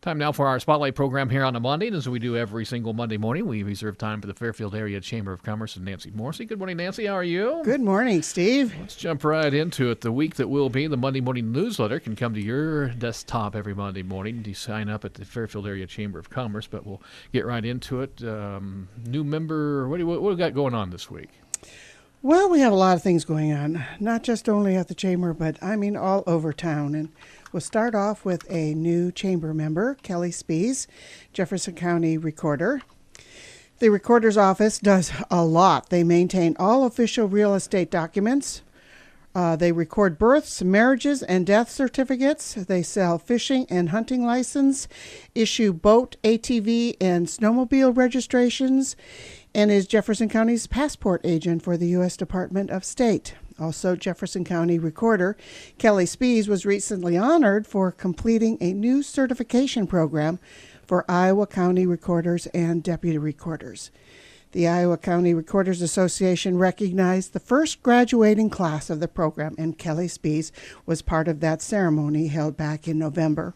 Time now for our Spotlight program here on a Monday. And as we do every single Monday morning, we reserve time for the Fairfield Area Chamber of Commerce and Nancy Morrissey. Good morning, Nancy. How are you? Good morning, Steve. Let's jump right into it. The week that will be, the Monday morning newsletter can come to your desktop every Monday morning. You sign up at the Fairfield Area Chamber of Commerce, but we'll get right into it. New member, what do we got going on this week? Well, we have a lot of things going on, not just only at the chamber, but I mean all over town. And we'll start off with a new chamber member, Kelly Spees, Jefferson County Recorder. The Recorder's Office does a lot. They maintain all official real estate documents. They record births, marriages, and death certificates. They sell fishing and hunting license, issue boat, ATV, and snowmobile registrations, and is Jefferson County's passport agent for the U.S. Department of State. Also, Jefferson County Recorder Kelly Spees was recently honored for completing a new certification program for Iowa County Recorders and Deputy Recorders. The Iowa County Recorders Association recognized the first graduating class of the program, and Kelly Spees was part of that ceremony held back in November.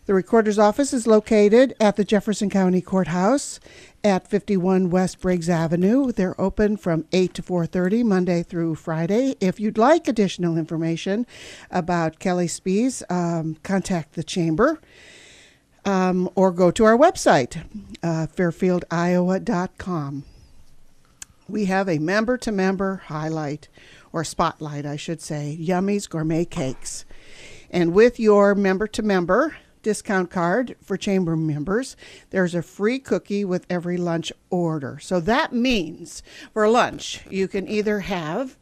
The Recorder's Office is located at the Jefferson County Courthouse at 51 West Briggs Avenue. They're open from 8 to 4:30 Monday through Friday. If you'd like additional information about Kelly Spees, contact the Chamber or go to our website, fairfieldiowa.com. We have a member-to-member highlight, or spotlight, I should say, Yummy's Gourmet Cakes. And with your member-to-member discount card for chamber members, there's a free cookie with every lunch order. So that means for lunch, you can either have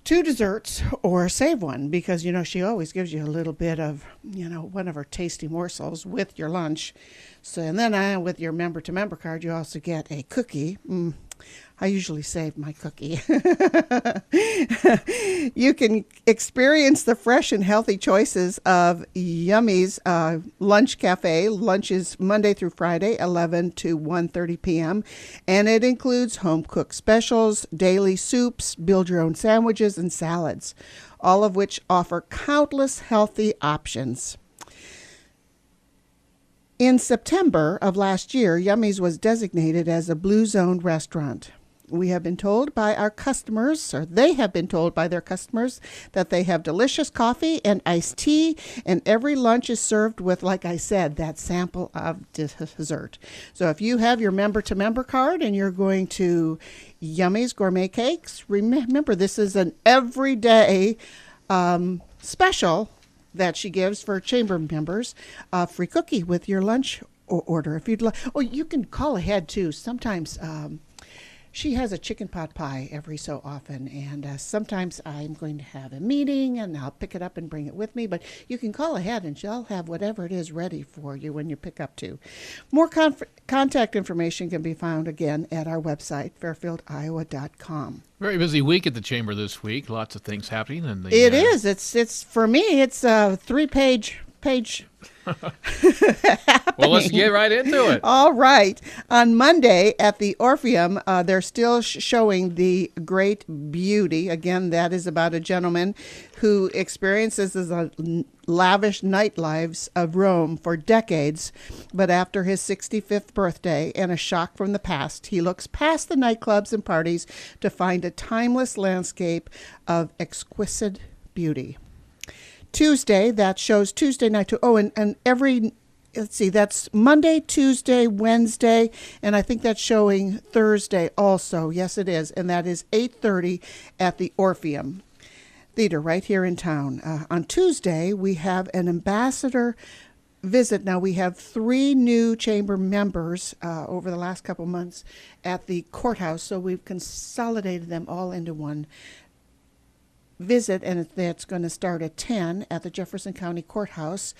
2 desserts or save one, because, she always gives you a little bit of, one of her tasty morsels with your lunch. So, and then with your member-to-member card, you also get a cookie. I usually save my cookie. You can experience the fresh and healthy choices of Yummy's Lunch Cafe. Lunch is Monday through Friday, 11 to 1:30 p.m., and it includes home-cooked specials, daily soups, build-your-own sandwiches, and salads, all of which offer countless healthy options. In September of last year, Yummy's was designated as a Blue Zone restaurant. We have been told by our customers, or they have been told by their customers, that they have delicious coffee and iced tea, and every lunch is served with, like I said, that sample of dessert. So if you have your member-to-member card and you're going to Yummy's Gourmet Cakes, remember this is an everyday special that she gives for chamber members, a free cookie with your lunch order. If you'd like, you can call ahead too. Sometimes she has a chicken pot pie every so often, and sometimes I'm going to have a meeting and I'll pick it up and bring it with me, but you can call ahead and she'll have whatever it is ready for you when you pick up too. More contact information can be found again at our website, fairfieldiowa.com. Very busy week at the Chamber this week. Lots of things happening. It is. It's for me, it's a 3-page Well, let's get right into it. All right. On Monday at the Orpheum, they're still showing The Great Beauty. Again, that is about a gentleman who experiences the lavish nightlives of Rome for decades. But after his 65th birthday and a shock from the past, he looks past the nightclubs and parties to find a timeless landscape of exquisite beauty. Tuesday, that shows Tuesday night too. And every, that's Monday, Tuesday, Wednesday, and I think that's showing Thursday also. Yes, it is. And that is 8:30 at the Orpheum Theater right here in town. On Tuesday, we have an ambassador visit. Now, we have 3 new chamber members over the last couple months at the courthouse, so we've consolidated them all into one visit, and that's going to start at 10 at the Jefferson County Courthouse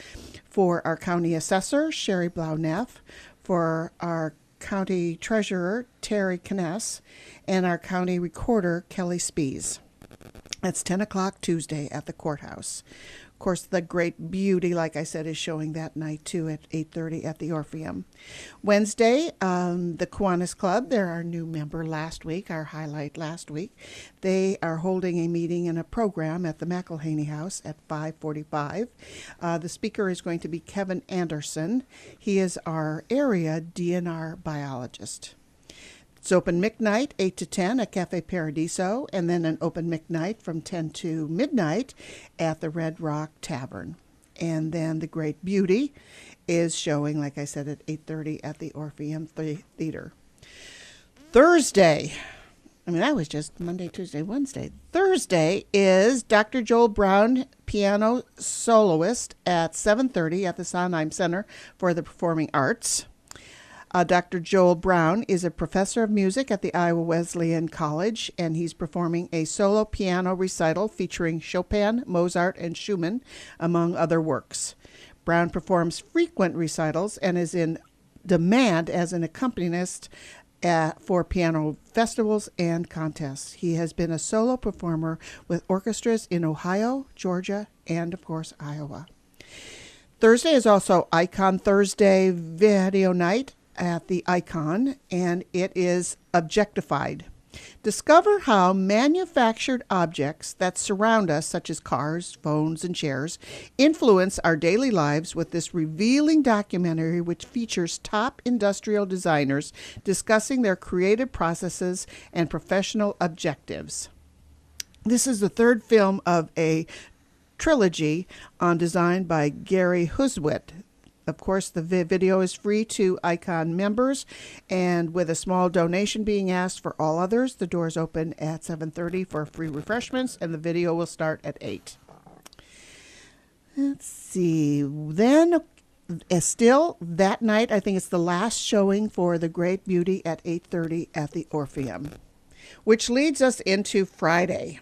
for our county assessor, Sheri Blough-Neff, for our county treasurer, Terri, Kness, and our county recorder, Kelly Spees. That's 10 o'clock Tuesday at the courthouse. Of course, The Great Beauty, like I said, is showing that night too at 8:30 at the Orpheum. Wednesday, the Kiwanis Club, they're our new member last week, our highlight last week. They are holding a meeting and a program at the McElhinny House at 5:45. The speaker is going to be Kevin Anderson. He is our area DNR biologist. It's open midnight, 8 to 10 at Café Paradiso, and then an open midnight from 10 to midnight at the Red Rock Tavern. And then The Great Beauty is showing, like I said, at 8:30 at the Orpheum Theater. Thursday, that was just Monday, Tuesday, Wednesday. Thursday is Dr. Joel Brown, piano soloist at 7:30 at the Sondheim Center for the Performing Arts. Dr. Joel Brown is a professor of music at the Iowa Wesleyan College, and he's performing a solo piano recital featuring Chopin, Mozart, and Schumann, among other works. Brown performs frequent recitals and is in demand as an accompanist for piano festivals and contests. He has been a solo performer with orchestras in Ohio, Georgia, and, of course, Iowa. Thursday is also Icon Thursday video night at the Icon, and it is Objectified. Discover how manufactured objects that surround us, such as cars, phones, and chairs, influence our daily lives with this revealing documentary which features top industrial designers discussing their creative processes and professional objectives. This is the third film of a trilogy on design by Gary Huswit. Of course, the video is free to Icon members, and with a small donation being asked for all others. The doors open at 7:30 for free refreshments, and the video will start at 8. Let's see. Then, still that night, I think it's the last showing for The Great Beauty at 8:30 at the Orpheum, which leads us into Friday.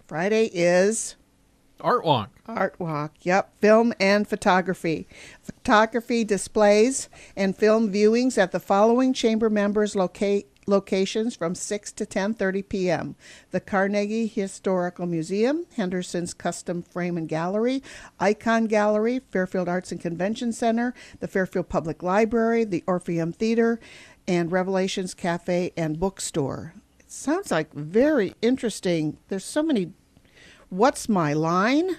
Friday is Art Walk. Art Walk, yep. Film and photography. Photography displays and film viewings at the following chamber members' locations from 6 to 10:30 p.m. The Carnegie Historical Museum, Henderson's Custom Frame and Gallery, Icon Gallery, Fairfield Arts and Convention Center, the Fairfield Public Library, the Orpheum Theater, and Revelations Café and Bookstore. It sounds like very interesting. There's so many. What's My Line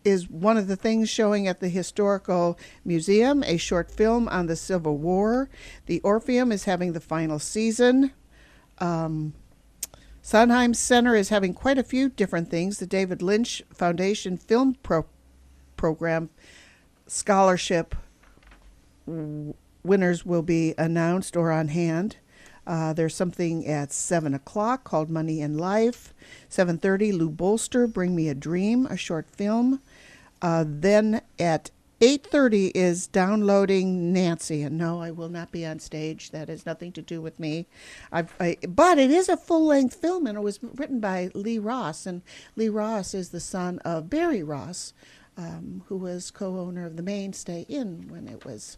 is one of the things showing at the Historical Museum, a short film on the Civil War. The Orpheum is having the final season. Sondheim Center is having quite a few different things. The David Lynch Foundation Film Program Scholarship winners will be announced or on hand. There's something at 7 o'clock called Money in Life. 7:30, Lou Bolster, Bring Me a Dream, a short film. Then at 8:30 is Downloading Nancy. And no, I will not be on stage. That has nothing to do with me. But it is a full-length film, and it was written by Lee Ross. And Lee Ross is the son of Barry Ross, who was co-owner of the Mainstay Inn when it was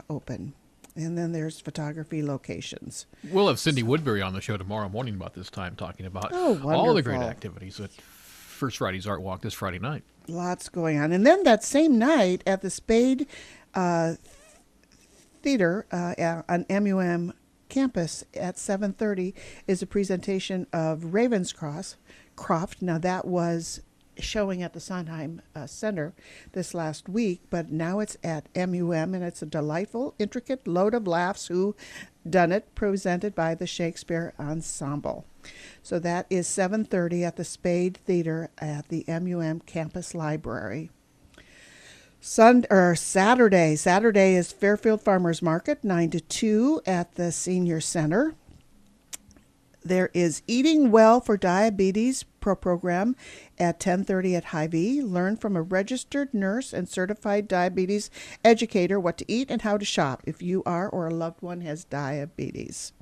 open. And then there's photography locations. We'll have Cindy Woodbury on the show tomorrow morning about this time, talking about wonderful. All the great activities at First Friday's Art Walk this Friday night. Lots going on. And then that same night at the Spade Theater on MUM campus at 7:30 is a presentation of Ravenscroft. Now that was showing at the Sondheim Center this last week, but now it's at MUM, and it's a delightful, intricate load of laughs. Who done it? Presented by the Shakespeare Ensemble. So that is 7:30 at the Spade Theater at the MUM Campus Library. Saturday is Fairfield Farmers Market, 9 to 2 at the Senior Center. There is Eating Well for Diabetes program at 10:30 at Hy-Vee. Learn from a registered nurse and certified diabetes educator what to eat and how to shop if you are or a loved one has diabetes.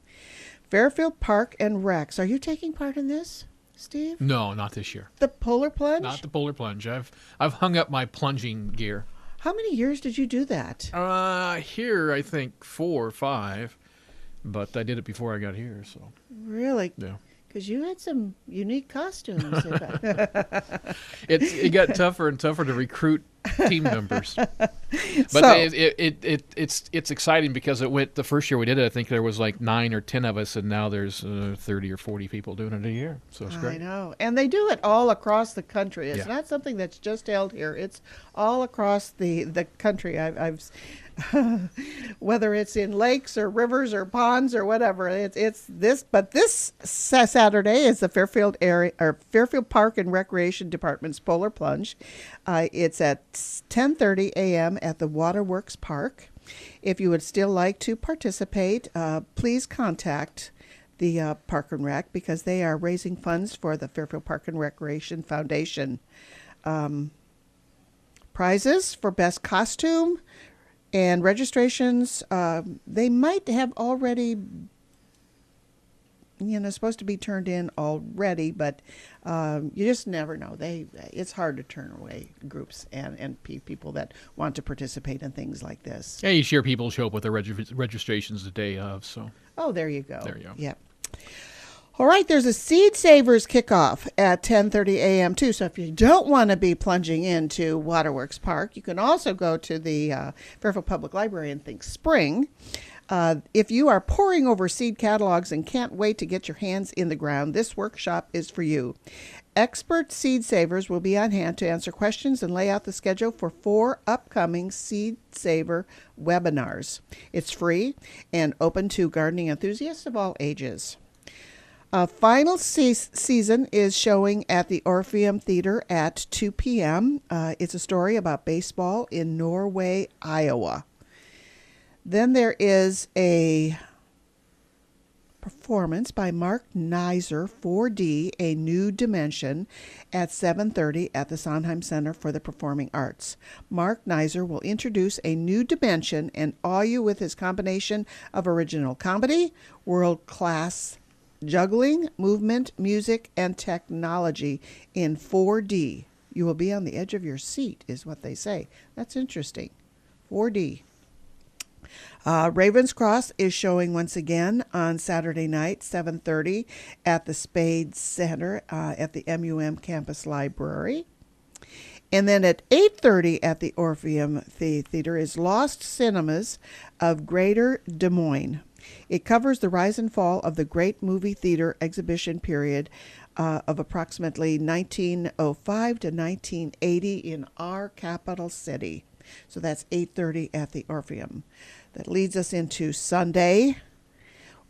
Fairfield Park and Recs. Are you taking part in this, Steve? No, not this year. The Polar Plunge? Not the Polar Plunge. I've hung up my plunging gear. How many years did you do that? Here I think 4 or 5. But I did it before I got here, so. Really? Yeah. Because you had some unique costumes. It got tougher and tougher to recruit team members. But it's exciting because it went the first year we did it. I think there was like 9 or 10 of us, and now there's 30 or 40 people doing it a year. So it's great. I know, and they do it all across the country. It's not something that's just held here. It's all across the country. I've whether it's in lakes or rivers or ponds or whatever. It's this. But this Saturday is the Fairfield area or Fairfield Park and Recreation Department's Polar Plunge. It's at 10:30 a.m. at the Waterworks Park. If you would still like to participate, please contact the Park and Rec because they are raising funds for the Fairfield Park and Recreation Foundation. Prizes for best costume and registrations, they might have already, supposed to be turned in already, but you just never know. It's hard to turn away groups and people that want to participate in things like this. Yeah, each year people show up with their registrations the day of. So. Oh, there you go. There you go. Yep. All right, there's a Seed Savers kickoff at 10:30 a.m. too. So if you don't want to be plunging into Waterworks Park, you can also go to the Fairfield Public Library and think spring. If you are poring over seed catalogs and can't wait to get your hands in the ground, this workshop is for you. Expert seed savers will be on hand to answer questions and lay out the schedule for 4 upcoming Seed Saver webinars. It's free and open to gardening enthusiasts of all ages. Final season is showing at the Orpheum Theater at 2 p.m. It's a story about baseball in Norway, Iowa. Then there is a performance by Mark Neiser, 4D, A New Dimension, at 7:30 at the Sondheim Center for the Performing Arts. Mark Neiser will introduce a new dimension and awe you with his combination of original comedy, world-class juggling, movement, music, and technology in 4D. You will be on the edge of your seat, is what they say. That's interesting. 4D. Raven's Cross is showing once again on Saturday night, 7:30 at the Spees Center at the MUM Campus Library. And then at 8:30 at the Orpheum Theater is Lost Cinemas of Greater Des Moines. It covers the rise and fall of the great movie theater exhibition period of approximately 1905 to 1980 in our capital city. So that's 8:30 at the Orpheum. That leads us into Sunday.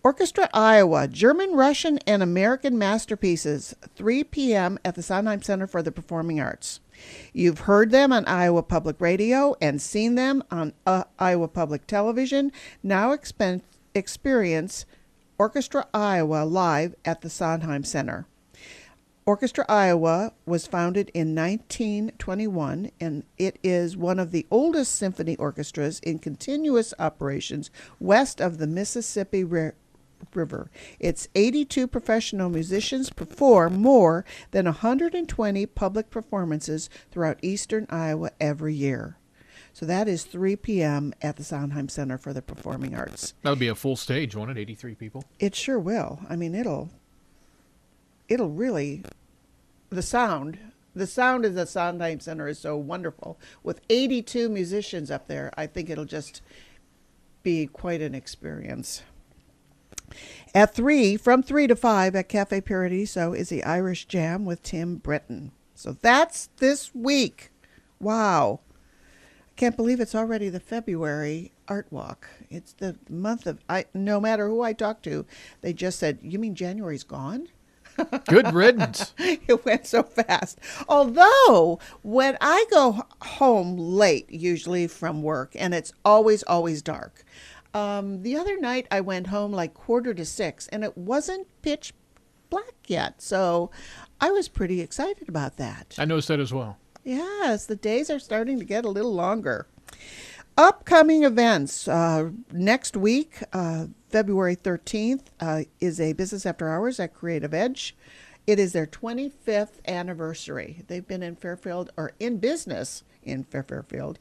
Orchestra Iowa, German, Russian, and American Masterpieces, 3 p.m. at the Sondheim Center for the Performing Arts. You've heard them on Iowa Public Radio and seen them on Iowa Public Television. Now experience Orchestra Iowa live at the Sondheim Center. Orchestra Iowa was founded in 1921, and it is one of the oldest symphony orchestras in continuous operations west of the Mississippi River. Its 82 professional musicians perform more than 120 public performances throughout eastern Iowa every year. So that is 3 p.m. at the Sondheim Center for the Performing Arts. That would be a full stage, won't it? 83 people. It sure will. I mean, it'll really, the sound of the Sondheim Center is so wonderful. With 82 musicians up there, I think it'll just be quite an experience. At 3, from 3 to 5 at Café Paradiso is the Irish Jam with Tim Britton. So that's this week. Wow. Can't believe it's already the February Art Walk. It's the month of, no matter who I talk to, they just said, you mean January's gone? Good riddance. It went so fast. Although, when I go home late, usually from work, and it's always dark. The other night I went home like 5:45, and it wasn't pitch black yet. So I was pretty excited about that. I noticed that as well. Yes, the days are starting to get a little longer. Upcoming events. Next week, February 13th, is a Business After Hours at Creative Edge. It is their 25th anniversary. They've been in Fairfield, or in business in Fairfield,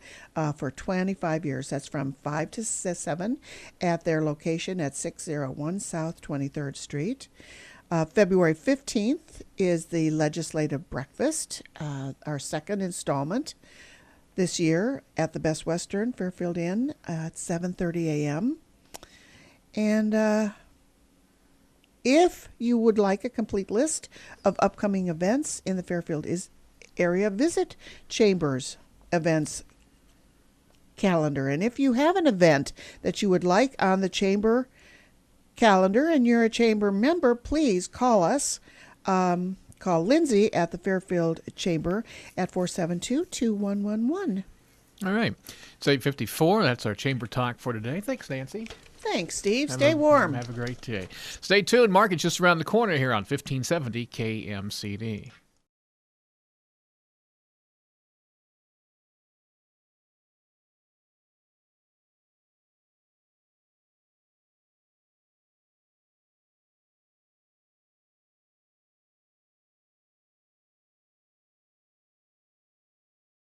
for 25 years. That's from 5 to 7 at their location at 601 South 23rd Street. February 15th is the legislative breakfast, our second installment this year at the Best Western Fairfield Inn at 7:30 a.m. And if you would like a complete list of upcoming events in the Fairfield area, visit Chamber's events calendar. And if you have an event that you would like on the Chamber calendar and you're a Chamber member, please call us. Call Lindsay at the Fairfield Chamber at 472-2111. All right. It's 8:54. That's our Chamber Talk for today. Thanks, Nancy. Thanks, Steve. Stay warm. Have a great day. Stay tuned. Market's just around the corner here on 1570 KMCD.